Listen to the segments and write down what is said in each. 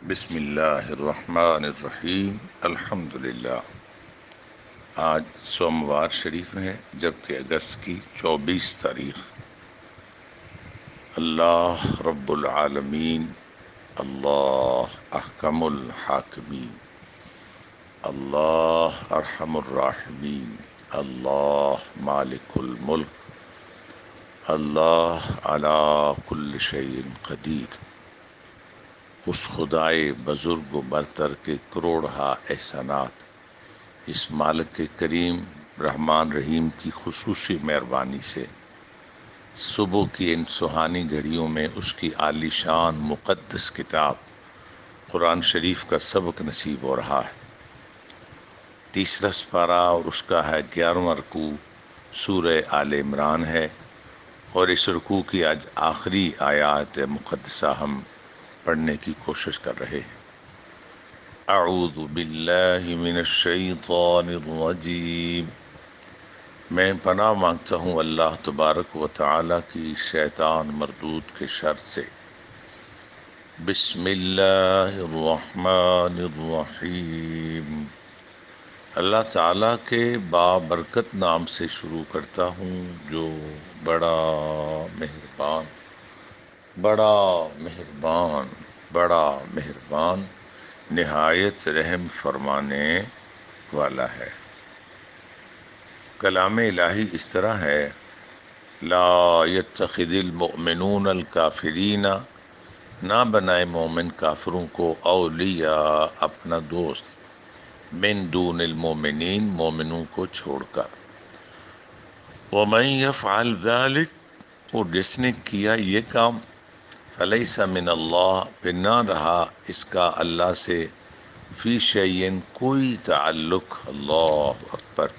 بسم اللہ الرحمن الرحیم الحمد للہ۔ آج سوموار شریف ہے جبکہ اگست کی 24 تاریخ۔ اللہ رب العالمین، اللہ احکم الحاکمین، اللہ ارحم الراحمین، اللہ مالک الملک، اللہ علی کل شیء قدیر۔ اس خدائے بزرگ و برتر کے کروڑہا احسانات، اس مالک کریم رحمان رحیم کی خصوصی مہربانی سے صبح کی ان سہانی گھڑیوں میں اس کی عالی شان مقدس کتاب قرآن شریف کا سبق نصیب ہو رہا ہے۔ تیسرا سپارہ اور اس کا ہے 11واں رکوع، سورہ آل عمران ہے، اور اس رکوع کی آج آخری آیات مقدسہ ہم پڑھنے کی کوشش کر رہے ہیں۔ اعوذ باللہ من الشیطان الرجیم، میں پناہ مانگتا ہوں اللہ تبارک و تعالی کی شیطان مردود کے شر سے۔ بسم اللہ الرحمن الرحیم، اللہ تعالیٰ کے بابرکت نام سے شروع کرتا ہوں جو بڑا مہربان، بڑا مہربان، بڑا مہربان، نہایت رحم فرمانے والا ہے۔ کلام الہی اس طرح ہے، لا یتخذ المؤمنون الکافرین، نہ بنائے مومن کافروں کو اولیاء اپنا دوست، من دون المؤمنین مومنوں کو چھوڑ کر، ومن یفعل ذلک، اور جس نے کیا یہ کام، فلیس من اللہ، پھر نہ رہا اس کا اللہ سے، فی شیئن کوئی تعلق، اللہ اکبر،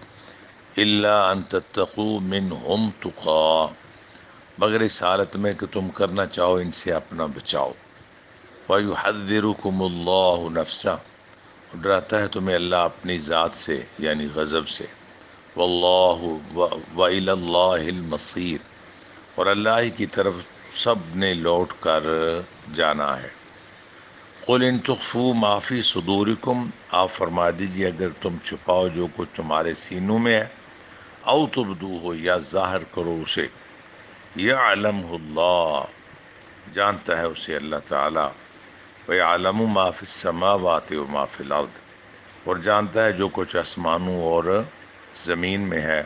الا ان تتقوا منہم تقا، مگر اس حالت میں کہ تم کرنا چاہو ان سے اپنا بچاؤ، وَيُحَذِّرُكُمُ اللَّهُ نَفْسَهُ، ڈراتا ہے تمہیں اللہ اپنی ذات سے یعنی غضب سے، واللہ وَإِلَى اللَّهِ الْمَصِيرُ، اور اللہ ہی کی طرف سب نے لوٹ کر جانا ہے۔ قُلْ إِن تُخْفُوا مَا فِي صُدُورِكُمْ، آپ فرما دیجیے اگر تم چھپاؤ جو کچھ تمہارے سینوں میں ہے، او تبدوہ، یا ظاہر کرو اسے، یعلمہ اللہ، جانتا ہے اسے اللہ تعالی، وَيَعْلَمُ مَا فِي السَّمَاوَاتِ وَمَا فِي الْأَرْضِ، اور جانتا ہے جو کچھ آسمانوں اور زمین میں ہے،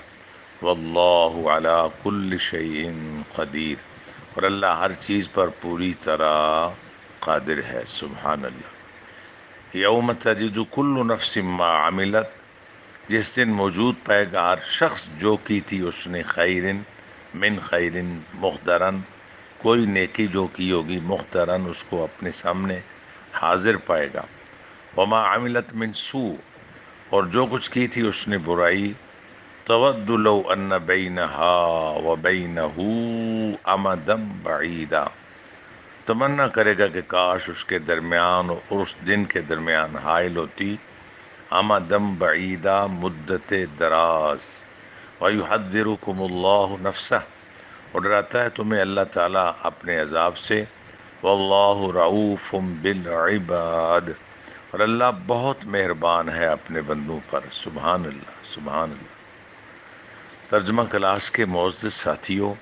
وَاللَّهُ عَلَى كُلِّ شَيْءٍ قدیر، اور اللہ ہر چیز پر پوری طرح قادر ہے۔ سبحان اللہ۔ یوم تجد کل نفس ما عملت، جس دن موجود پائے گا ہر شخص جو کی تھی اس نے، خیرن من خیرن، محضرن، کوئی نیکی جو کی ہوگی، محضرن، اس کو اپنے سامنے حاضر پائے گا، وما عملت من سوء، اور جو کچھ کی تھی اس نے برائی، تود لو ان بینہا وبینہ امدا بعیدا، تمنا کرے گا کہ کاش اس کے درمیان اور اس دن کے درمیان حائل ہوتی، امدم بعیدہ، مدت دراز، وَيُحَذِّرُكُمُ اللَّهُ نَفْسَهُ، اور ڈراتا ہے تمہیں اللہ تعالیٰ اپنے عذاب سے، وَاللَّهُ رَءُوفٌ بِالْعِبَادِ، اور اللہ بہت مہربان ہے اپنے بندوں پر۔ سبحان اللہ، سبحان اللہ۔ ترجمہ کلاس کے معزز ساتھیوں،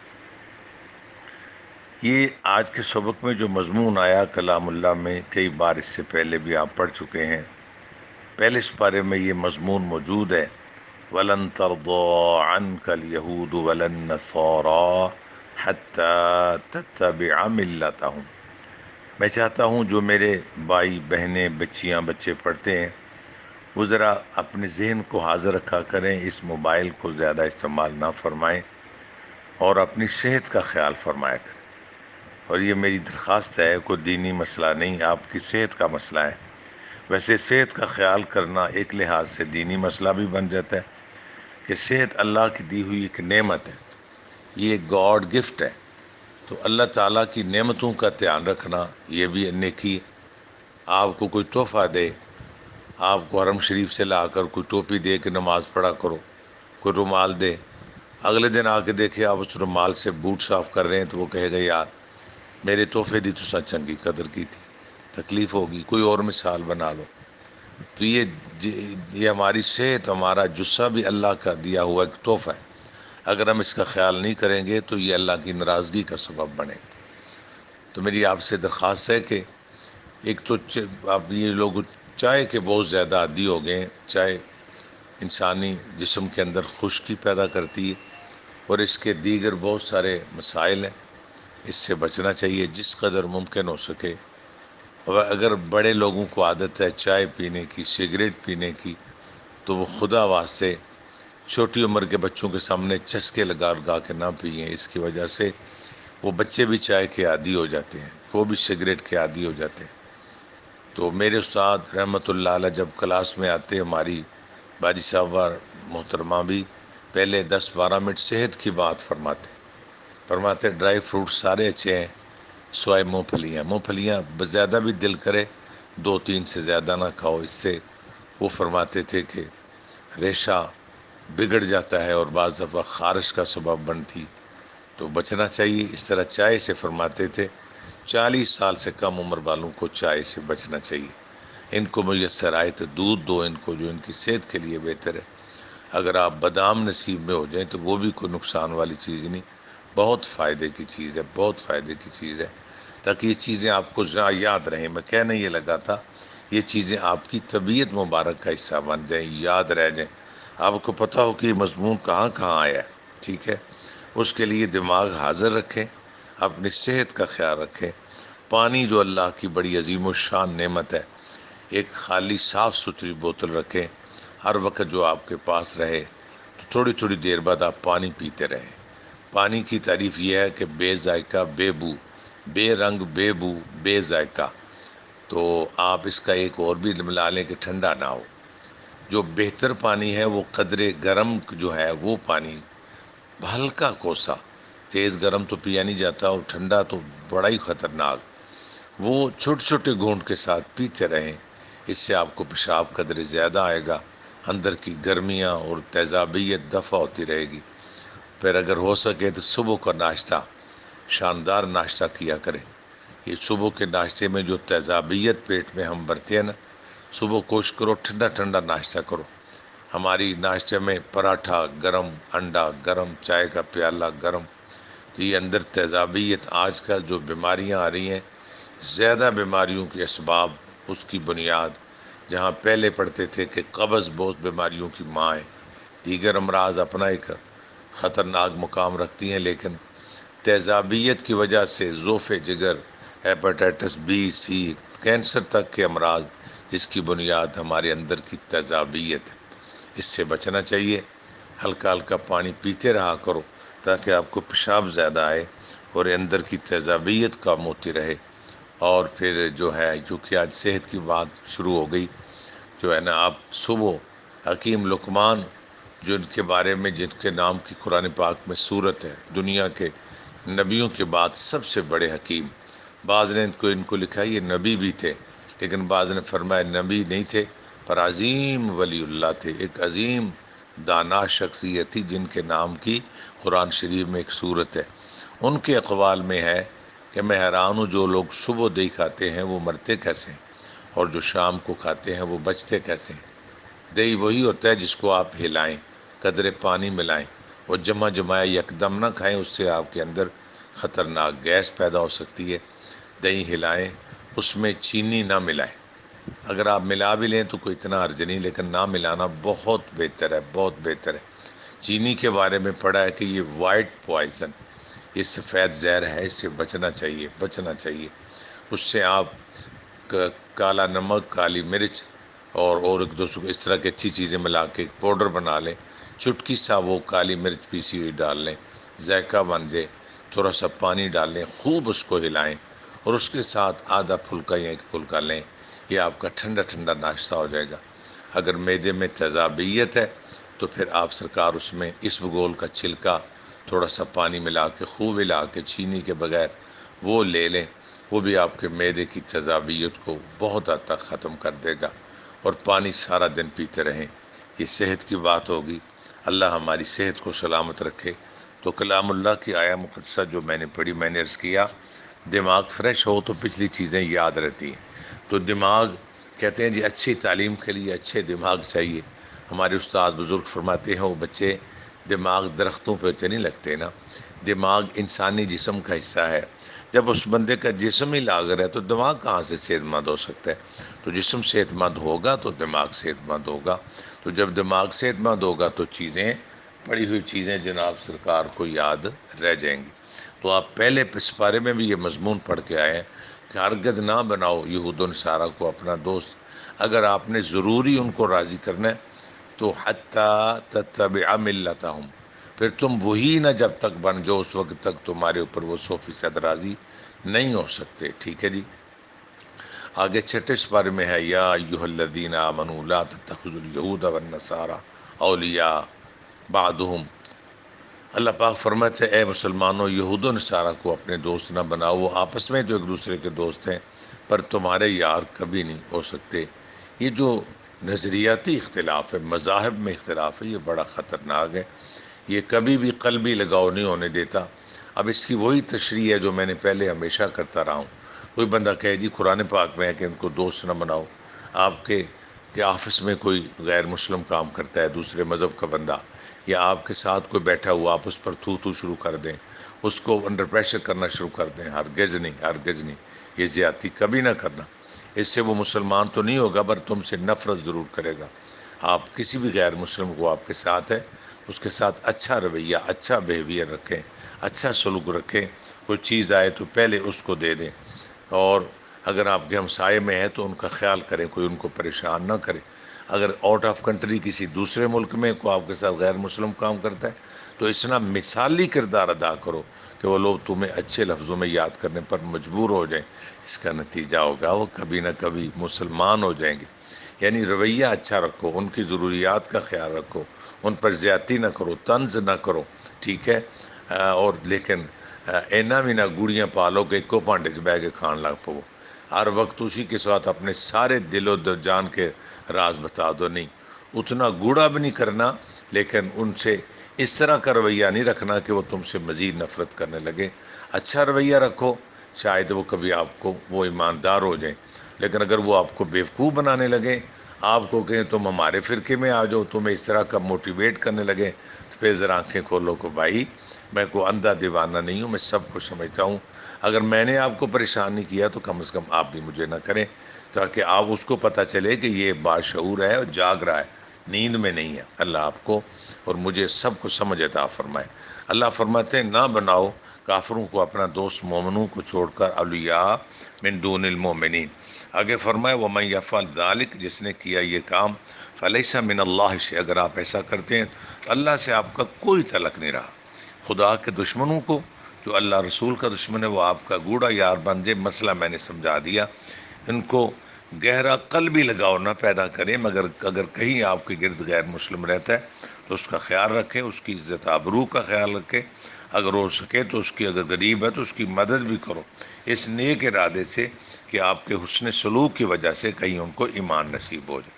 یہ آج کے سبق میں جو مضمون آیا کلام اللہ میں، کئی بار اس سے پہلے بھی آپ پڑھ چکے ہیں۔ پہلے سپارے میں یہ مضمون موجود ہے، وَلَن تَرْضَىٰ عَنْكَ الْيَهُودُ وَلَا النَّصَارَىٰ حَتَّىٰ تَتَّبِعَ مِلَّتَهُمْ، میں چاہتا ہوں جو میرے بھائی بہنیں بچیاں بچے پڑھتے ہیں وہ ذرا اپنے ذہن کو حاضر رکھا کریں، اس موبائل کو زیادہ استعمال نہ فرمائیں، اور اپنی صحت کا خیال فرمایا کریں۔ اور یہ میری درخواست ہے، کوئی دینی مسئلہ نہیں، آپ کی صحت کا مسئلہ ہے۔ ویسے صحت کا خیال کرنا ایک لحاظ سے دینی مسئلہ بھی بن جاتا ہے کہ صحت اللہ کی دی ہوئی ایک نعمت ہے، یہ ایک گاڈ گفٹ ہے، تو اللہ تعالیٰ کی نعمتوں کا دھیان رکھنا یہ بھی نیکی ہے۔ آپ کو کوئی تحفہ دے، آپ کو حرم شریف سے لا کر کوئی ٹوپی دے کہ نماز پڑھا کرو، کوئی رومال دے، اگلے دن آ کے دیکھے آپ اس رومال سے بوٹ صاف کر رہے ہیں تو وہ کہے گا یار میرے تحفے دی تو سچ چنگی قدر کی تھی۔ تکلیف ہوگی، کوئی اور مثال بنا لو۔ تو یہ ہماری صحت، ہمارا جسہ بھی اللہ کا دیا ہوا ایک تحفہ ہے۔ اگر ہم اس کا خیال نہیں کریں گے تو یہ اللہ کی ناراضگی کا سبب بنے گا۔ تو میری آپ سے درخواست ہے کہ ایک تو اب یہ لوگ چائے کے بہت زیادہ عادی ہو گئے ہیں۔ چائے انسانی جسم کے اندر خشکی پیدا کرتی ہے، اور اس کے دیگر بہت سارے مسائل ہیں، اس سے بچنا چاہیے جس قدر ممکن ہو سکے۔ اور اگر بڑے لوگوں کو عادت ہے چائے پینے کی، سگریٹ پینے کی، تو وہ خدا واسطے چھوٹی عمر کے بچوں کے سامنے چسکے لگا لگا کے نہ پئیں۔ اس کی وجہ سے وہ بچے بھی چائے کے عادی ہو جاتے ہیں، وہ بھی سگریٹ کے عادی ہو جاتے ہیں۔ تو میرے استاد رحمۃ اللہ علیہ جب کلاس میں آتے، ہماری باجی صاحبہ محترمہ بھی پہلے 10-12 منٹ صحت کی بات فرماتے ڈرائی فروٹ سارے اچھے ہیں سوائے مونگ پھلیاں، مونگ پھلیاں زیادہ بھی دل کرے 2-3 سے زیادہ نہ کھاؤ، اس سے وہ فرماتے تھے کہ ریشہ بگڑ جاتا ہے اور بعض دفعہ خارش کا سبب بنتی، تو بچنا چاہیے۔ اس طرح چائے سے فرماتے تھے 40 سال سے کم عمر والوں کو چائے سے بچنا چاہیے۔ ان کو میسر آئے تو دودھ دو ان کو، جو ان کی صحت کے لیے بہتر ہے۔ اگر آپ بادام نصیب میں ہو جائیں تو وہ بھی کوئی نقصان والی چیز نہیں، بہت فائدے کی چیز ہے، بہت فائدے کی چیز ہے، تاکہ یہ چیزیں آپ کو یاد رہیں۔ میں کہنے یہ لگا تھا یہ چیزیں آپ کی طبیعت مبارک کا حصہ بن جائیں، یاد رہ جائیں، آپ کو پتہ ہو کہ یہ مضمون کہاں کہاں آیا ہے، ٹھیک ہے؟ اس کے لیے دماغ حاضر رکھیں، اپنی صحت کا خیال رکھیں۔ پانی جو اللہ کی بڑی عظیم و شان نعمت ہے، ایک خالی صاف ستھری بوتل رکھیں، ہر وقت جو آپ کے پاس رہے، تو تھوڑی تھوڑی دیر بعد آپ پانی پیتے رہیں۔ پانی کی تعریف یہ ہے کہ بے ذائقہ، بے بو، بے رنگ، بے بو، بے ذائقہ۔ تو آپ اس کا ایک اور بھی ملا لیں کہ ٹھنڈا نہ ہو۔ جو بہتر پانی ہے وہ قدرے گرم جو ہے وہ پانی، ہلکا کوسا، تیز گرم تو پیا نہیں جاتا، اور ٹھنڈا تو بڑا ہی خطرناک، وہ چھوٹے چھوٹے گھونٹ کے ساتھ پیتے رہیں۔ اس سے آپ کو پیشاب قدرے زیادہ آئے گا، اندر کی گرمیاں اور تیزابیت دفع ہوتی رہے گی۔ پھر اگر ہو سکے تو صبح کا ناشتہ، شاندار ناشتہ کیا کریں۔ یہ صبح کے ناشتے میں جو تیزابیت پیٹ میں ہم بھرتے ہیں نا، صبح کوشش کرو ٹھنڈا ٹھنڈا ناشتہ کرو۔ ہماری ناشتے میں پراٹھا گرم، انڈا گرم، چائے کا پیالہ گرم، تو یہ اندر تیزابیت، آج کل جو بیماریاں آ رہی ہیں، زیادہ بیماریوں کے اسباب، اس کی بنیاد جہاں پہلے پڑھتے تھے کہ قبض بہت بیماریوں کی ماں ہے، دیگر امراض اپنا ایک خطرناک مقام رکھتی ہیں، لیکن تیزابیت کی وجہ سے ضعف جگر، ہیپاٹائٹس بی سی، کینسر تک کے امراض، جس کی بنیاد ہمارے اندر کی تیزابیت ہے۔ اس سے بچنا چاہیے۔ ہلکا ہلکا پانی پیتے رہا کرو تاکہ آپ کو پیشاب زیادہ آئے اور اندر کی تیزابیت کم ہوتی رہے۔ اور پھر جو ہے، چونکہ آج صحت کی بات شروع ہو گئی، جو ہے نا، آپ صبح حکیم لقمان، جن کے بارے میں، جن کے نام کی قرآن پاک میں صورت ہے، دنیا کے نبیوں کے بعد سب سے بڑے حکیم، بعض نے ان کو لکھا یہ نبی بھی تھے، لیکن بعض نے فرمایا نبی نہیں تھے، پر عظیم ولی اللہ تھے، ایک عظیم دانا شخصیت تھی جن کے نام کی قرآن شریف میں ایک صورت ہے۔ ان کے اقوال میں ہے کہ میں حیران ہوں جو لوگ صبح دہی کھاتے ہیں وہ مرتے کیسے ہیں، اور جو شام کو کھاتے ہیں وہ بچتے کیسے ہیں۔ دہی وہی ہوتا ہے جس کو آپ ہلائیں، قدرے پانی ملائیں، اور جمع جمایا یکدم نہ کھائیں، اس سے آپ کے اندر خطرناک گیس پیدا ہو سکتی ہے۔ دہی ہلائیں، اس میں چینی نہ ملائیں، اگر آپ ملا بھی لیں تو کوئی اتنا حرج نہیں، لیکن نہ ملانا بہت بہتر ہے، بہت بہتر ہے۔ چینی کے بارے میں پڑھا ہے کہ یہ وائٹ پوائزن، یہ سفید زہر ہے، اس سے بچنا چاہیے، بچنا چاہیے۔ اس سے آپ کالا نمک، کالی مرچ اور ایک دوسرے کو اس طرح کی اچھی چیزیں ملا کے ایک پاؤڈر بنا لیں، چٹکی سا وہ کالی مرچ پیسی ہوئی ڈال لیں، ذائقہ بن جائے، تھوڑا سا پانی ڈال لیں، خوب اس کو ہلائیں، اور اس کے ساتھ آدھا پھلکا یا ایک پھلکا لیں، یہ آپ کا ٹھنڈا ٹھنڈا ناشتہ ہو جائے گا۔ اگر معدے میں تیزابیت ہے تو پھر آپ سرکار اس میں اسب گول کا چھلکا تھوڑا سا پانی ملا کے خوب ہلا کے چینی کے بغیر وہ لے لیں، وہ بھی آپ کے معدے کی تیزابیت کو بہت حد تک ختم کر دے گا۔ اور پانی سارا دن پیتے رہیں، یہ صحت کی بات ہوگی۔ اللہ ہماری صحت کو سلامت رکھے۔ تو کلام اللہ کی آیا مقدسہ جو میں نے پڑھی، میں نے عرض کیا دماغ فریش ہو تو پچھلی چیزیں یاد رہتی ہیں۔ تو دماغ کہتے ہیں جی اچھی تعلیم کے لیے اچھے دماغ چاہیے. ہمارے استاد بزرگ فرماتے ہیں وہ بچے دماغ درختوں پہ تو نہیں لگتے نا، دماغ انسانی جسم کا حصہ ہے. جب اس بندے کا جسم ہی لاغر ہے تو دماغ کہاں سے صحت مند ہو سکتا ہے؟ تو جسم صحت مند ہوگا تو دماغ صحت مند ہوگا. تو جب دماغ صحت مند ہوگا تو چیزیں، پڑھی ہوئی چیزیں جناب سرکار کو یاد رہ جائیں گی. تو آپ پہلے اس بارے میں بھی یہ مضمون پڑھ کے آئے ہیں کہ ہرگز نہ بناؤ یہود و نصارہ کو اپنا دوست. اگر آپ نے ضروری ان کو راضی کرنا ہے تو حتیٰ تتبع ملتہم، پھر تم وہی نہ جب تک بن جاؤ اس وقت تک تمہارے اوپر وہ 100% راضی نہیں ہو سکتے. ٹھیک ہے جی. آگے چھٹے سپارے میں ہے یا ایھا الذین آمنوا لا تتخذوا الیہود والنصارى اولیاء بعضهم. اللہ پاک فرماتے ہیں اے مسلمانوں یہود و نصارہ کو اپنے دوست نہ بناؤ، وہ آپس میں تو ایک دوسرے کے دوست ہیں پر تمہارے یار کبھی نہیں ہو سکتے. یہ جو نظریاتی اختلاف ہے، مذاہب میں اختلاف ہے، یہ بڑا خطرناک ہے. یہ کبھی بھی قلبی لگاؤ نہیں ہونے دیتا. اب اس کی وہی تشریح ہے جو میں نے پہلے ہمیشہ کرتا رہا ہوں. کوئی بندہ کہے جی قرآن پاک میں ہے کہ ان کو دوست نہ بناؤ. آپ کے آفس میں کوئی غیر مسلم کام کرتا ہے دوسرے مذہب کا بندہ، یا آپ کے ساتھ کوئی بیٹھا ہوا، آپ اس پر تھو شروع کر دیں، اس کو انڈر پریشر کرنا شروع کر دیں. ہرگز نہیں، ہرگز نہیں. یہ زیادتی کبھی نہ کرنا. اس سے وہ مسلمان تو نہیں ہوگا پر تم سے نفرت ضرور کرے گا. آپ کسی بھی غیر مسلم کو آپ کے ساتھ ہے اس کے ساتھ اچھا رویہ، اچھا بیہیویئر رکھیں، اچھا سلوک رکھیں. کوئی چیز آئے تو پہلے اس کو دے دیں، اور اگر آپ کے ہمسائے میں ہے تو ان کا خیال کریں، کوئی ان کو پریشان نہ کرے. اگر آؤٹ آف کنٹری کسی دوسرے ملک میں کوئی آپ کے ساتھ غیر مسلم کام کرتا ہے تو اتنا مثالی کردار ادا کرو کہ وہ لوگ تمہیں اچھے لفظوں میں یاد کرنے پر مجبور ہو جائیں. اس کا نتیجہ ہوگا وہ کبھی نہ کبھی مسلمان ہو جائیں گے. یعنی رویہ اچھا رکھو، ان کی ضروریات کا خیال رکھو، ان پر زیادتی نہ کرو، طنز نہ کرو. ٹھیک ہے. اور لیکن اینا بھی نہ گوڑیاں پالو کہ ایکو پانڈے چ بہ کے کھان لگ پو. ہر وقت اسی کے ساتھ اپنے سارے دل و جان کے راز بتا دو. نہیں، اتنا گوڑا بھی نہیں کرنا، لیکن ان سے اس طرح کا رویہ نہیں رکھنا کہ وہ تم سے مزید نفرت کرنے لگے. اچھا رویہ رکھو، شاید وہ کبھی آپ کو وہ ایماندار ہو جائیں. لیکن اگر وہ آپ کو بیوقوف بنانے لگے، آپ کو کہیں تم ہمارے فرقے میں آ جاؤ، تمہیں اس طرح کا موٹیویٹ کرنے لگے، تو پھر ذرا آنکھیں کھولو کہ بھائی میں کوئی اندھا دیوانہ نہیں ہوں، میں سب کو سمجھتا ہوں. اگر میں نے آپ کو پریشان نہیں کیا تو کم از کم آپ بھی مجھے نہ کریں، تاکہ آپ اس کو پتہ چلے کہ یہ باشعور ہے اور جاگ رہا ہے، نیند میں نہیں ہے. اللہ آپ کو اور مجھے سب کو سمجھ عطا فرمائے. اللہ فرماتے ہیں نہ بناؤ کافروں کو اپنا دوست، مومنوں کو چھوڑ کر اولیاء من دون المؤمنین. آگے فرمائے وَمَن يَفْعَلْ ذَلِكَ، جس نے کیا یہ کام، فَلَيْسَ مِنَ اللَّهِ شَيْءٌ، اگر آپ ایسا کرتے ہیں تو اللہ سے آپ کا کوئی تعلق نہیں رہا. خدا کے دشمنوں کو، جو اللہ رسول کا دشمن ہے، وہ آپ کا گوڑا یار بن جائے. مسئلہ میں نے سمجھا دیا. ان کو گہرا قلبی لگاؤ نہ پیدا کریں، مگر اگر کہیں آپ کے گرد غیر مسلم رہتا ہے تو اس کا خیال رکھیں، اس کی عزت آبرو کا خیال رکھیں. اگر ہو سکے تو اس کی، اگر غریب ہے تو اس کی مدد بھی کرو، اس نیک ارادے سے کہ آپ کے حسن سلوک کی وجہ سے کہیں ان کو ایمان نصیب ہو جائے.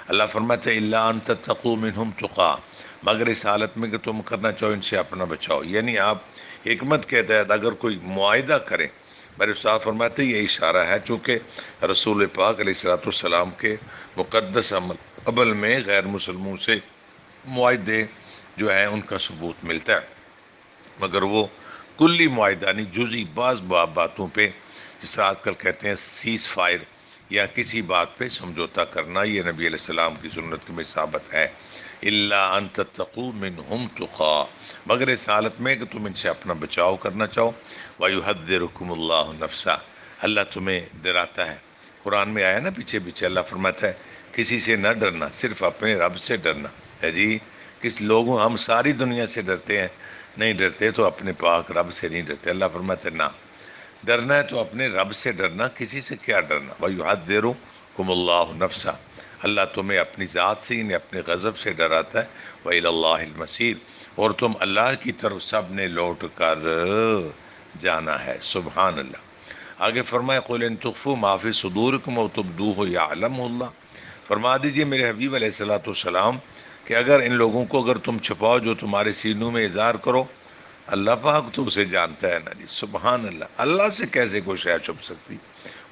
اللہ فرماتے ہیں الا ان تتقوا منهم تقا، مگر اس حالت میں کہ تم کرنا چاہو ان سے اپنا بچاؤ. یعنی آپ حکمت کے تحت اگر کوئی معاہدہ کریں، میرے استاد فرماتے ہیں یہ اشارہ ہے چونکہ رسول پاک علیہ الصلوۃ والسلام کے مقدس عمل میں غیر مسلموں سے معاہدے جو ہیں ان کا ثبوت ملتا ہے، مگر وہ کلی معاہدہ نہیں، جزئی بعض باتوں پہ، جس آج کل کہتے ہیں سیز فائر، یا کسی بات پہ سمجھوتا کرنا. یہ نبی علیہ السلام کی سنت میں ثابت ہے. الا ان تتقوا منهم تقا، مگر اس حالت میں کہ تم ان سے اپنا بچاؤ کرنا چاہو. وَيُحَذِّرُكُمُ اللَّهُ نَفْسَهُ، اللہ تمہیں ڈراتا ہے. قرآن میں آیا نا پیچھے اللہ فرماتا ہے کسی سے نہ ڈرنا، صرف اپنے رب سے ڈرنا ہے. جی کس لوگوں ہم ساری دنیا سے ڈرتے ہیں، نہیں ڈرتے تو اپنے پاک رب سے نہیں ڈرتے. اللہ فرماتا ہے نہ، ڈرنا ہے تو اپنے رب سے ڈرنا، کسی سے کیا ڈرنا. وَيُحَذِّرُكُمُ اللَّهُ نَفْسَهُ، اللہ تمہیں اپنی ذات سے، یعنی اپنے غضب سے ڈراتا ہے. وَإِلَى اللَّهِ الْمَصِيرُ، اور تم اللہ کی طرف سب نے لوٹ کر جانا ہے. سبحان اللہ. آگے فرمائے قُلْ إِن تُخْفُوا مَا فِي صُدُورِكُمْ أَوْ تُبْدُوهُ يَعْلَمْهُ اللَّهُ، فرما دیجئے میرے حبیب علیہ الصلوۃ والسلام کہ اگر ان لوگوں کو اگر تم چھپاؤ جو تمہارے سینوں میں اظہار کرو، اللہ پاک تو اسے جانتا ہے نا. جی سبحان اللہ. اللہ سے کیسے کوئی شے چھپ سکتی؟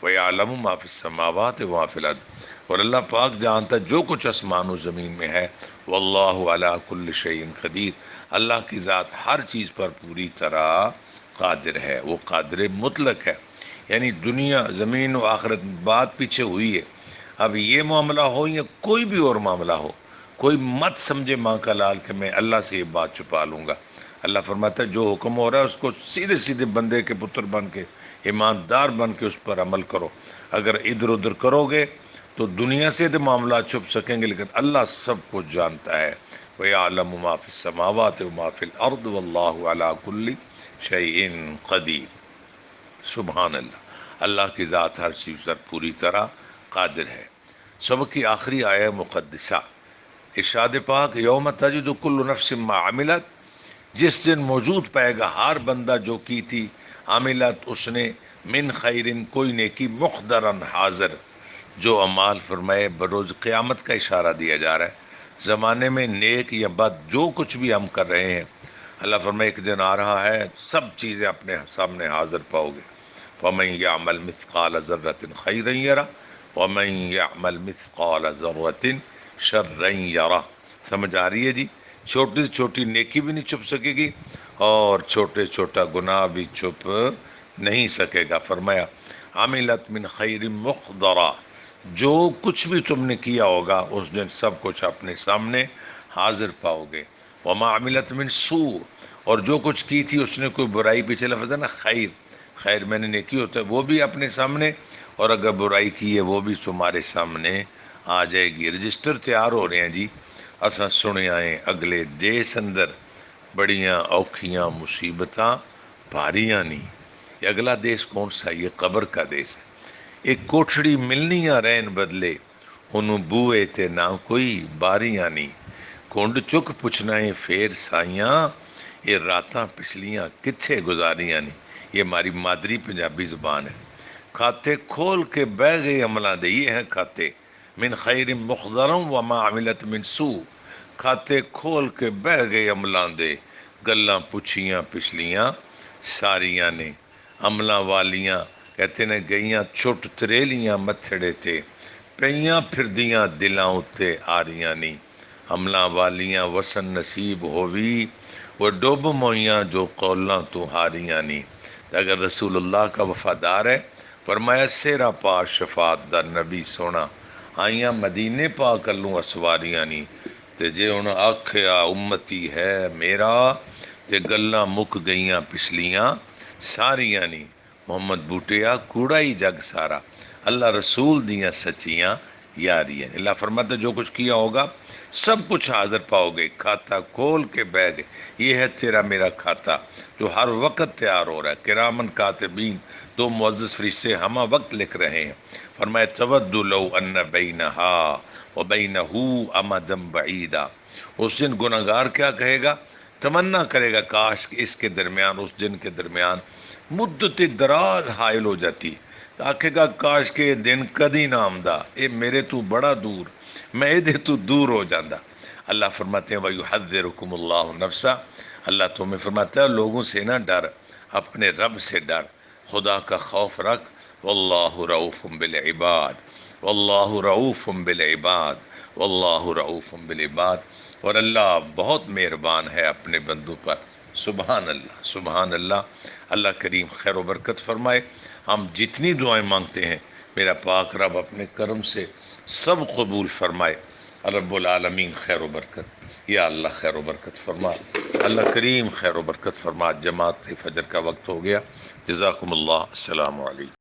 وَيَعْلَمُ مَا فِي السَّمَاوَاتِ وَمَا فِي الْأَرْضِ، اور اللہ پاک جانتا ہے جو کچھ آسمان و زمین میں ہے. واللہ علی کل شیء قدیر، اللہ کی ذات ہر چیز پر پوری طرح قادر ہے، وہ قادر مطلق ہے. یعنی دنیا زمین و آخرت بات پیچھے ہوئی ہے. اب یہ معاملہ ہو یا کوئی بھی اور معاملہ ہو، کوئی مت سمجھے ماں کا لال کہ میں اللہ سے یہ بات چھپا لوں گا. اللہ فرماتا ہے جو حکم ہو رہا ہے اس کو سیدھے سیدھے بندے کے پتر بن کے، ایماندار بن کے اس پر عمل کرو. اگر ادھر ادھر کرو گے تو دنیا سے تو معاملات چھپ سکیں گے، لیکن اللہ سب کچھ جانتا ہے. وَيَعْلَمُ مَا فِي السَّمَاوَاتِ وَمَا فِي الْأَرْضِ وَاللَّهُ عَلَى كُلِّ شَيْءٍ قَدِيرٌ. سبحان اللہ، اللہ کی ذات ہر چیز پر پوری طرح قادر ہے. سبق کی آخری آیہ مقدسہ، ارشاد پاک یوم تجد کل نفس ما عملت، جس دن موجود پائے گا ہر بندہ جو کی تھی، عملت اس نے، من خیرن کوئی نیکی، محضرن حاضر، جو اعمال فرمائے بروز قیامت کا اشارہ دیا جا رہا ہے. زمانے میں نیک یا بد جو کچھ بھی ہم کر رہے ہیں، اللہ فرمائے ایک دن آ رہا ہے سب چیزیں اپنے سامنے حاضر پاؤ گے. وَمَن يَعْمَلْ مِثْقَالَ ذَرَّةٍ خَيْرًا يَرَهُ وَمَن يَعْمَلْ مِثْقَالَ ذَرَّةٍ شَرًّا يَرَهُ. سمجھ آ رہی ہے جی؟ چھوٹی سے چھوٹی نیکی بھی نہیں چھپ سکے گی اور چھوٹے چھوٹا گناہ بھی چھپ نہیں سکے گا. فرمایا عملت من خیر محضرہ، جو کچھ بھی تم نے کیا ہوگا اس دن سب کچھ اپنے سامنے حاضر پاؤ گے. وما عملت من سوء، اور جو کچھ کی تھی اس نے کوئی برائی، پیچھے لفظ ہے نا خیر، خیر میں نے نیکی ہوتا ہے وہ بھی اپنے سامنے، اور اگر برائی کی ہے وہ بھی تمہارے سامنے آ جائے گی. رجسٹر تیار ہو رہے ہیں جی. اساں سنے آئے اگلے دیس اندر بڑیاں اوکھیاں مصیبتاں بھاریاں نہیں. یہ اگلا دیس کون سا؟ یہ قبر کا دیس ہے. ایک کوٹھڑی ملنیاں رہن بدلے، انہوں بوئے تے نہ کوئی باریاں نہیں. کونڈ چک پچھنا ہے پھر سائیاں، یہ راتاں پچھلیاں کتھے گزاریاں نہیں. یہ ہماری مادری پنجابی زبان ہے. کھاتے کھول کے بہ گئے عملہ دے، یہ ہیں کھاتے، من خیر مخضرم وما عملت من سوء، کھاتے کھول کے بہ گئے عملہ دے، گلاں پچھیاں پچھلیاں ساریاں نے. عملہ والیاں کہتے نے گئیاں چھٹ تریلیاں متھڑے تے، پیاں پھردیاں دلاں اتے آریاں نہیں. عملہ والیاں وسن نصیب ہووی، وہ ڈوب مویاں جو قولاں تو ہاریاں نہیں. اگر رسول اللہ کا وفادار ہے، فرمایا سیرا پا شفاعت دا نبی سونا، آئیاں مدینے پا کلوں اسواریاں نہیں. تے جے ہن آکھیا امتی ہے میرا، تے گلاں مک گئیاں پچھلیاں ساریاں نہیں. محمد بوٹیا کوڑا ہی جگ سارا، اللہ رسول دیاں سچیاں یاریاں. اللہ فرماتا جو کچھ کیا ہوگا سب کچھ حاضر پاؤ گے. کھاتا کھول کے بہ گئے، یہ ہے تیرا میرا کھاتا جو ہر وقت تیار ہو رہا ہے. کرامن کاتبین، دو معزز فرشتے ہمہ وقت لکھ رہے ہیں. فرمایا تود لو ان بینہا وبینہ امدا بعیدا. اس دن گناہگار کیا کہے گا؟ تمنا کرے گا کاش کہ اس کے درمیان، اس دن کے درمیان مدت دراز حائل ہو جاتی. آکھے گا کاش کے دن کدی نہ آمدا، اے میرے تو بڑا دور، میں اے دے تو دور ہو جاندہ. اللہ فرماتے ہیں وَيُحَذِّرُكُمُ اللَّهُ نَفْسَهُ، اللہ تمہیں فرماتا ہے لوگوں سے نہ ڈر، اپنے رب سے ڈر، خدا کا خوف رکھ. واللہ رؤوف بالعباد، واللہ رؤوف بالعباد، واللہ رؤوف بالعباد. اور اللہ بہت مہربان ہے اپنے بندوں پر. سبحان اللہ، سبحان اللہ. اللہ کریم خیر و برکت فرمائے. ہم جتنی دعائیں مانگتے ہیں میرا پاک رب اپنے کرم سے سب قبول فرمائے. رب العالمین خیر و برکت، یا اللہ خیر و برکت فرما. اللہ کریم خیر و برکت فرما. جماعت فجر کا وقت ہو گیا. جزاکم اللہ. السلام علیکم.